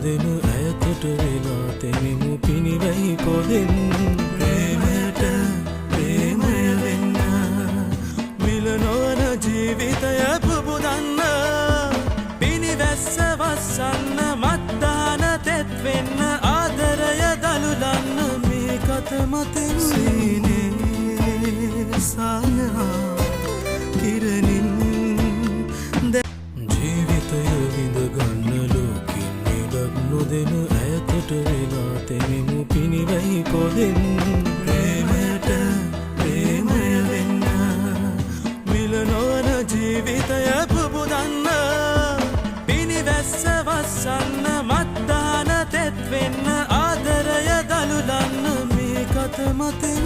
නොදෙන ඇයතට වෙලා තෙමෙමු පිනිවයි පොදෙන් ප්‍රේමයට ප්‍රේමය වෙන්න මිල නොවන ජීවිතය පුබුදන්න පිනිවැස්ස වස්සන්න මත්දාන තෙත් වෙන්න ආදරය දළුලන්න මේ කත මතින් සීනේ සායහා කිරණින් ජීවිතය විඳ ගන්න ලෝකින් මිලක් නොදෙන ඇයතට වෙලා තෙමෙමු පිනිවයි පොදෙන් ප්‍රේමයට ප්‍රේමය වෙන්න මිල නොවන ජීවිතය පුබුදන්න පිනිවැස්ස වස්සන්න මත්දාන තෙත් වෙන්න ආදරය දළුලන්න මේ කත මතින්